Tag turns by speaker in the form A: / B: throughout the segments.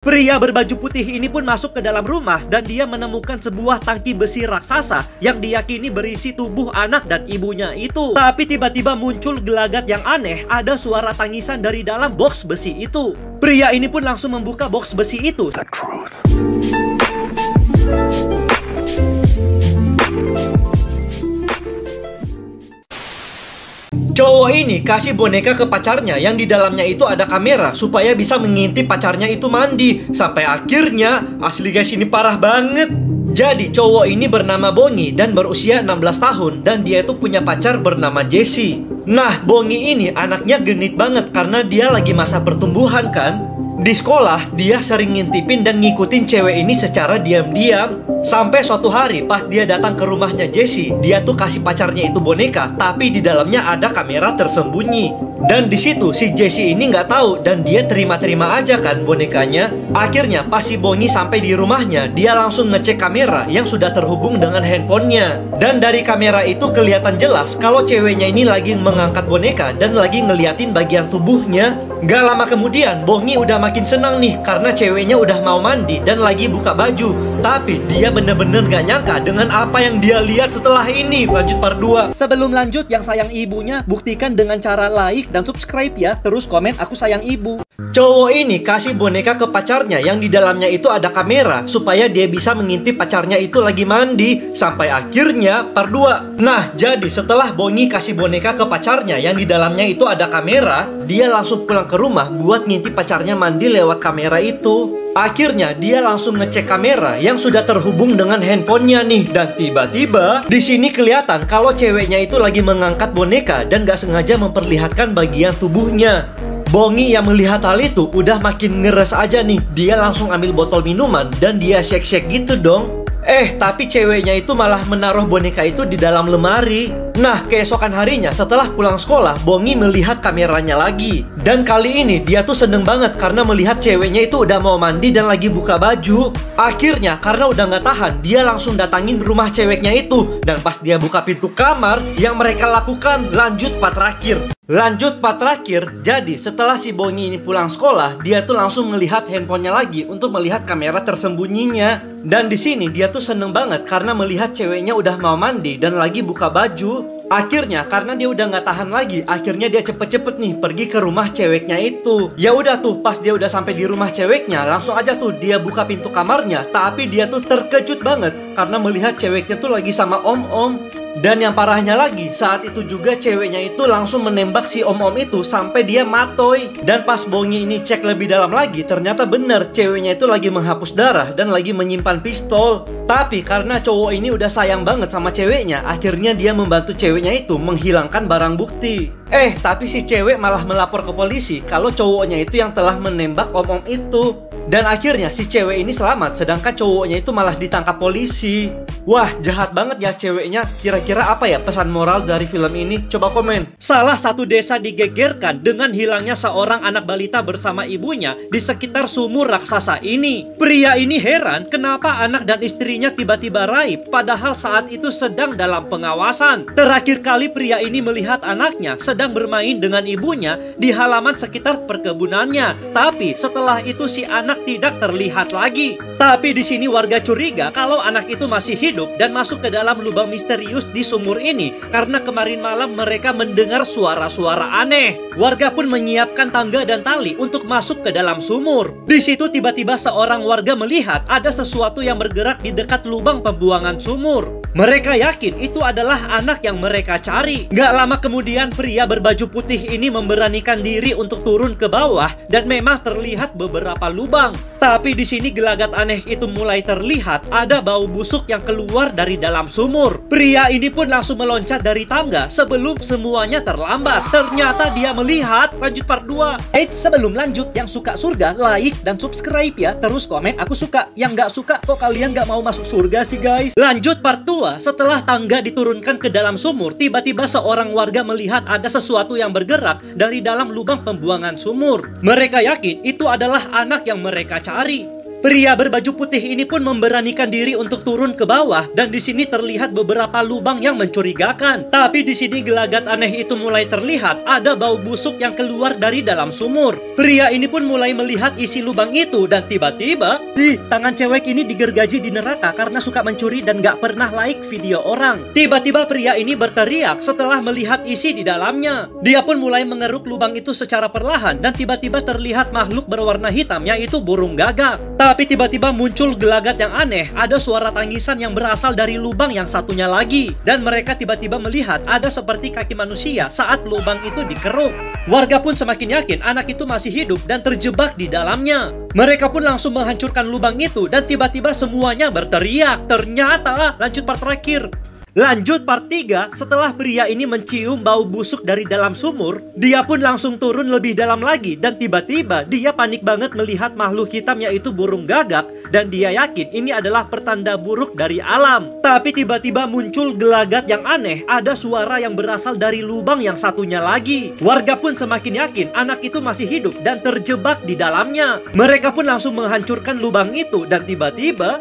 A: Pria berbaju putih ini pun masuk ke dalam rumah dan dia menemukan sebuah tangki besi raksasa yang diyakini berisi tubuh anak dan ibunya itu. Tapi tiba-tiba muncul gelagat yang aneh, ada suara tangisan dari dalam box besi itu. Pria ini pun langsung membuka box besi itu. Cowok ini kasih boneka ke pacarnya yang di dalamnya itu ada kamera supaya bisa mengintip pacarnya itu mandi. Sampai akhirnya, asli guys ini parah banget. Jadi cowok ini bernama Bongi dan berusia 16 tahun dan dia itu punya pacar bernama Jessie. Nah, Bongi ini anaknya genit banget karena dia lagi masa pertumbuhan kan. Di sekolah, dia sering ngintipin dan ngikutin cewek ini secara diam-diam. Sampai suatu hari pas dia datang ke rumahnya Jessie, dia tuh kasih pacarnya itu boneka, tapi di dalamnya ada kamera tersembunyi. Dan di situ si Jessie ini nggak tahu dan dia terima-terima aja kan bonekanya. Akhirnya pas si Bongi sampai di rumahnya, dia langsung ngecek kamera yang sudah terhubung dengan handphonenya. Dan dari kamera itu kelihatan jelas kalau ceweknya ini lagi mengangkat boneka dan lagi ngeliatin bagian tubuhnya. Gak lama kemudian, Bongi udah makin senang nih karena ceweknya udah mau mandi dan lagi buka baju. Tapi dia bener-bener gak nyangka dengan apa yang dia lihat setelah ini. Lanjut part 2. Sebelum lanjut, yang sayang ibunya, buktikan dengan cara like dan subscribe ya. Terus komen aku sayang ibu. Cowok ini kasih boneka ke pacarnya yang di dalamnya itu ada kamera supaya dia bisa mengintip pacarnya itu lagi mandi. Sampai akhirnya part 2. Nah, jadi setelah Bongi kasih boneka ke pacarnya yang di dalamnya itu ada kamera, dia langsung pulang ke rumah buat ngintip pacarnya mandi lewat kamera itu. Akhirnya dia langsung ngecek kamera yang sudah terhubung dengan handphonenya nih. Dan tiba-tiba di sini kelihatan kalau ceweknya itu lagi mengangkat boneka dan gak sengaja memperlihatkan bagian tubuhnya. Bongi yang melihat hal itu udah makin ngeres aja nih. Dia langsung ambil botol minuman dan dia shake-shake gitu dong. Tapi ceweknya itu malah menaruh boneka itu di dalam lemari. Nah, keesokan harinya setelah pulang sekolah, Bongi melihat kameranya lagi. Dan kali ini dia tuh seneng banget karena melihat ceweknya itu udah mau mandi dan lagi buka baju. Akhirnya karena udah gak tahan, dia langsung datangin rumah ceweknya itu. Dan pas dia buka pintu kamar, yang mereka lakukan lanjut part terakhir. Jadi setelah si Bongi ini pulang sekolah, dia tuh langsung melihat handphonenya lagi untuk melihat kamera tersembunyinya. Dan di sini dia tuh seneng banget karena melihat ceweknya udah mau mandi dan lagi buka baju. Akhirnya karena dia udah nggak tahan lagi, akhirnya dia cepet-cepet nih pergi ke rumah ceweknya itu. Ya udah tuh, pas dia udah sampai di rumah ceweknya, langsung aja tuh dia buka pintu kamarnya. Tapi dia tuh terkejut banget karena melihat ceweknya tuh lagi sama om-om. Dan yang parahnya lagi, saat itu juga ceweknya itu langsung menembak si om-om itu sampai dia matoy. Dan pas Bongi ini cek lebih dalam lagi, ternyata bener ceweknya itu lagi menghapus darah dan lagi menyimpan pistol. Tapi karena cowok ini udah sayang banget sama ceweknya, akhirnya dia membantu ceweknya itu menghilangkan barang bukti. Tapi si cewek malah melapor ke polisi kalau cowoknya itu yang telah menembak om-om itu. Dan akhirnya si cewek ini selamat, sedangkan cowoknya itu malah ditangkap polisi. Wah, jahat banget ya ceweknya. Kira-kira apa ya pesan moral dari film ini? Coba komen. Salah satu desa digegerkan dengan hilangnya seorang anak balita bersama ibunya di sekitar sumur raksasa ini. Pria ini heran kenapa anak dan istrinya tiba-tiba raib, padahal saat itu sedang dalam pengawasan. Terakhir kali pria ini melihat anaknya sedang bermain dengan ibunya di halaman sekitar perkebunannya. Tapi setelah itu si anak tidak terlihat lagi. Tapi di sini warga curiga kalau anak itu masih hidup dan masuk ke dalam lubang misterius di sumur ini karena kemarin malam mereka mendengar suara-suara aneh. Warga pun menyiapkan tangga dan tali untuk masuk ke dalam sumur. Di situ tiba-tiba seorang warga melihat ada sesuatu yang bergerak di dekat lubang pembuangan sumur. Mereka yakin itu adalah anak yang mereka cari. Gak lama kemudian pria berbaju putih ini memberanikan diri untuk turun ke bawah dan memang terlihat beberapa lubang. Tapi di sini gelagat aneh itu mulai terlihat, ada bau busuk yang keluar dari dalam sumur. Pria ini pun langsung meloncat dari tangga sebelum semuanya terlambat. Ternyata dia melihat. Lanjut part 2. Sebelum lanjut, yang suka surga like dan subscribe ya. Terus komen aku suka. Yang gak suka kok kalian gak mau masuk surga sih guys. Lanjut part 2. Setelah tangga diturunkan ke dalam sumur, tiba-tiba seorang warga melihat ada sesuatu yang bergerak dari dalam lubang pembuangan sumur. Mereka yakin itu adalah anak yang mereka cari. Pria berbaju putih ini pun memberanikan diri untuk turun ke bawah dan di sini terlihat beberapa lubang yang mencurigakan. Tapi di sini gelagat aneh itu mulai terlihat, ada bau busuk yang keluar dari dalam sumur. Pria ini pun mulai melihat isi lubang itu dan tiba-tiba, tangan cewek ini digergaji di neraka karena suka mencuri dan gak pernah like video orang. Tiba-tiba pria ini berteriak setelah melihat isi di dalamnya. Dia pun mulai mengeruk lubang itu secara perlahan dan tiba-tiba terlihat makhluk berwarna hitam yaitu burung gagak. Tapi tiba-tiba muncul gelagat yang aneh, ada suara tangisan yang berasal dari lubang yang satunya lagi. Dan mereka tiba-tiba melihat ada seperti kaki manusia saat lubang itu dikeruk. Warga pun semakin yakin anak itu masih hidup dan terjebak di dalamnya. Mereka pun langsung menghancurkan lubang itu dan tiba-tiba semuanya berteriak. Ternyata, lanjut part terakhir. Lanjut part 3, setelah pria ini mencium bau busuk dari dalam sumur, dia pun langsung turun lebih dalam lagi dan tiba-tiba dia panik banget melihat makhluk hitam yaitu burung gagak dan dia yakin ini adalah pertanda buruk dari alam. Tapi tiba-tiba muncul gelagat yang aneh, ada suara yang berasal dari lubang yang satunya lagi. Warga pun semakin yakin anak itu masih hidup dan terjebak di dalamnya. Mereka pun langsung menghancurkan lubang itu dan tiba-tiba,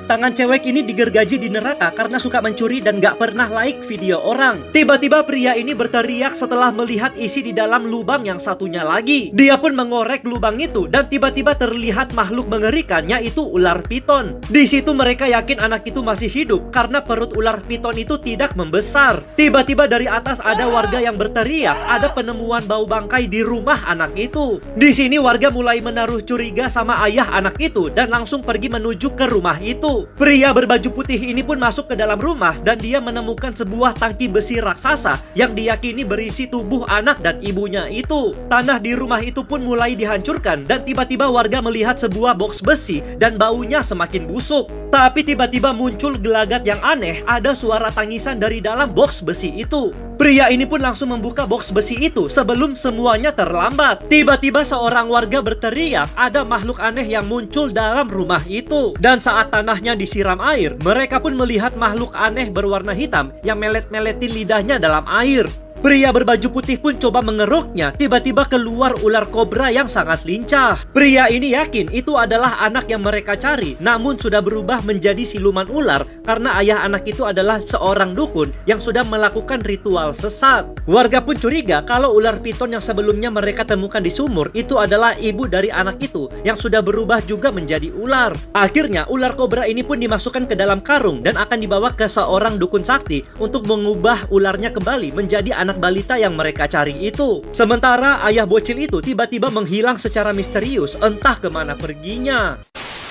A: tangan cewek ini digergaji di neraka karena suka mencuri dan gak pernah like video orang. Tiba-tiba pria ini berteriak setelah melihat isi di dalam lubang yang satunya lagi. Dia pun mengorek lubang itu dan tiba-tiba terlihat makhluk mengerikan yaitu ular piton. Di situ mereka yakin anak itu masih hidup karena perut ular piton itu tidak membesar. Tiba-tiba dari atas ada warga yang berteriak, ada penemuan bau bangkai di rumah anak itu. Di sini warga mulai menaruh curiga sama ayah anak itu dan langsung pergi menuju ke rumah itu. Pria berbaju putih ini pun masuk ke dalam rumah dan dia menemukan sebuah tangki besi raksasa yang diyakini berisi tubuh anak dan ibunya itu. Tanah di rumah itu pun mulai dihancurkan dan tiba-tiba warga melihat sebuah box besi dan baunya semakin busuk. Tapi tiba-tiba muncul gelagat yang aneh, ada suara tangisan dari dalam box besi itu. Pria ini pun langsung membuka box besi itu sebelum semuanya terlambat. Tiba-tiba seorang warga berteriak, ada makhluk aneh yang muncul dalam rumah itu. Dan saat tanahnya disiram air, mereka pun melihat makhluk aneh berwarna hitam yang melet-meletin lidahnya dalam air. Pria berbaju putih pun coba mengeruknya, tiba-tiba keluar ular kobra yang sangat lincah. Pria ini yakin itu adalah anak yang mereka cari, namun sudah berubah menjadi siluman ular karena ayah anak itu adalah seorang dukun yang sudah melakukan ritual sesat. Warga pun curiga kalau ular piton yang sebelumnya mereka temukan di sumur itu adalah ibu dari anak itu yang sudah berubah juga menjadi ular. Akhirnya ular kobra ini pun dimasukkan ke dalam karung dan akan dibawa ke seorang dukun sakti untuk mengubah ularnya kembali menjadi anak balita yang mereka cari itu. Sementara ayah bocil itu tiba-tiba menghilang secara misterius, entah kemana perginya.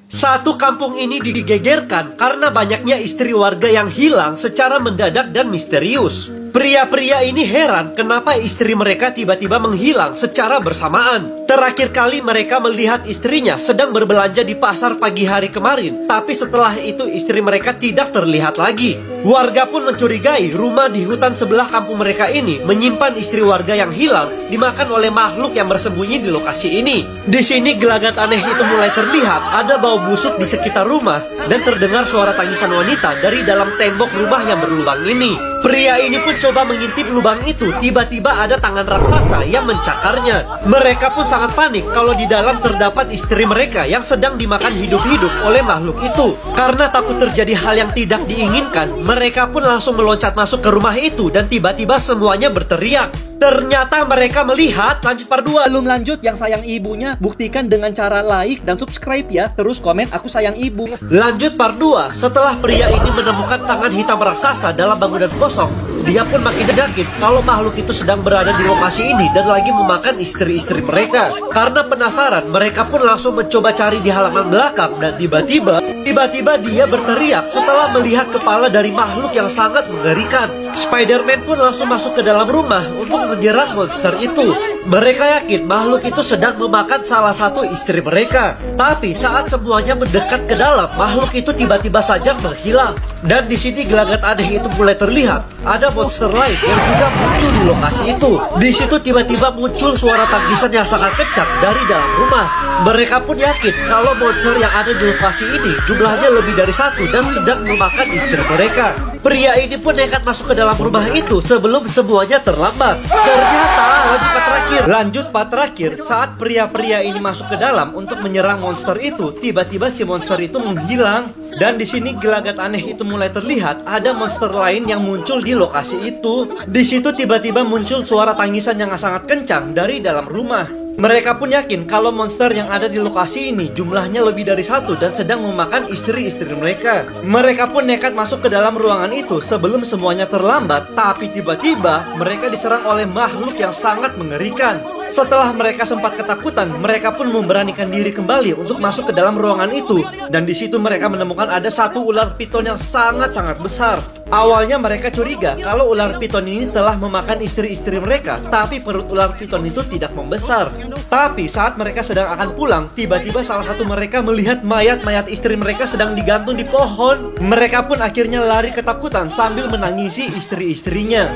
A: Satu kampung ini digegerkan karena banyaknya istri warga yang hilang secara mendadak dan misterius. Pria-pria ini heran kenapa istri mereka tiba-tiba menghilang secara bersamaan. Terakhir kali mereka melihat istrinya sedang berbelanja di pasar pagi hari kemarin, tapi setelah itu istri mereka tidak terlihat lagi. Warga pun mencurigai rumah di hutan sebelah kampung mereka ini menyimpan istri warga yang hilang dimakan oleh makhluk yang bersembunyi di lokasi ini. Di sini gelagat aneh itu mulai terlihat, ada bau busuk di sekitar rumah dan terdengar suara tangisan wanita dari dalam tembok rumah yang berlubang ini. Pria ini pun coba mengintip lubang itu, tiba-tiba ada tangan raksasa yang mencakarnya. Mereka pun sangat panik kalau di dalam terdapat istri mereka yang sedang dimakan hidup-hidup oleh makhluk itu. Karena takut terjadi hal yang tidak diinginkan, mereka pun langsung meloncat masuk ke rumah itu dan tiba-tiba semuanya berteriak. Ternyata mereka melihat, lanjut part 2. Belum lanjut yang sayang ibunya, buktikan dengan cara like dan subscribe ya. Terus komen aku sayang ibu. Lanjut part 2. Setelah pria ini menemukan tangan hitam raksasa dalam bangunan kosong, dia pun makin yakin kalau makhluk itu sedang berada di lokasi ini dan lagi memakan istri-istri mereka. Karena penasaran, mereka pun langsung mencoba cari di halaman belakang dan tiba-tiba dia berteriak setelah melihat kepala dari makhluk yang sangat mengerikan. Spider-Man pun langsung masuk ke dalam rumah untuk menyerang monster itu. Mereka yakin makhluk itu sedang memakan salah satu istri mereka. Tapi saat semuanya mendekat ke dalam, makhluk itu tiba-tiba saja menghilang. Dan di sini gelagat aneh itu mulai terlihat. Ada monster lain yang juga muncul di lokasi itu. Di situ tiba-tiba muncul suara tangisan yang sangat kencang dari dalam rumah. Mereka pun yakin kalau monster yang ada di lokasi ini jumlahnya lebih dari satu dan sedang memakan istri mereka. Pria ini pun nekat masuk ke dalam rumah itu sebelum semuanya terlambat. Ternyata lanjut part terakhir, saat pria-pria ini masuk ke dalam untuk menyerang monster itu, tiba-tiba si monster itu menghilang. Dan di sini gelagat aneh itu mulai terlihat. Ada monster lain yang muncul di lokasi itu. Di situ tiba-tiba muncul suara tangisan yang sangat kencang dari dalam rumah. Mereka pun yakin kalau monster yang ada di lokasi ini jumlahnya lebih dari satu dan sedang memakan istri-istri mereka. Mereka pun nekat masuk ke dalam ruangan itu sebelum semuanya terlambat. Tapi tiba-tiba mereka diserang oleh makhluk yang sangat mengerikan. Setelah mereka sempat ketakutan, mereka pun memberanikan diri kembali untuk masuk ke dalam ruangan itu. Dan di situ mereka menemukan ada satu ular piton yang sangat-sangat besar. Awalnya mereka curiga kalau ular piton ini telah memakan istri-istri mereka, tapi perut ular piton itu tidak membesar. Tapi saat mereka sedang akan pulang, tiba-tiba salah satu mereka melihat mayat-mayat istri mereka sedang digantung di pohon. Mereka pun akhirnya lari ketakutan sambil menangisi istri-istrinya.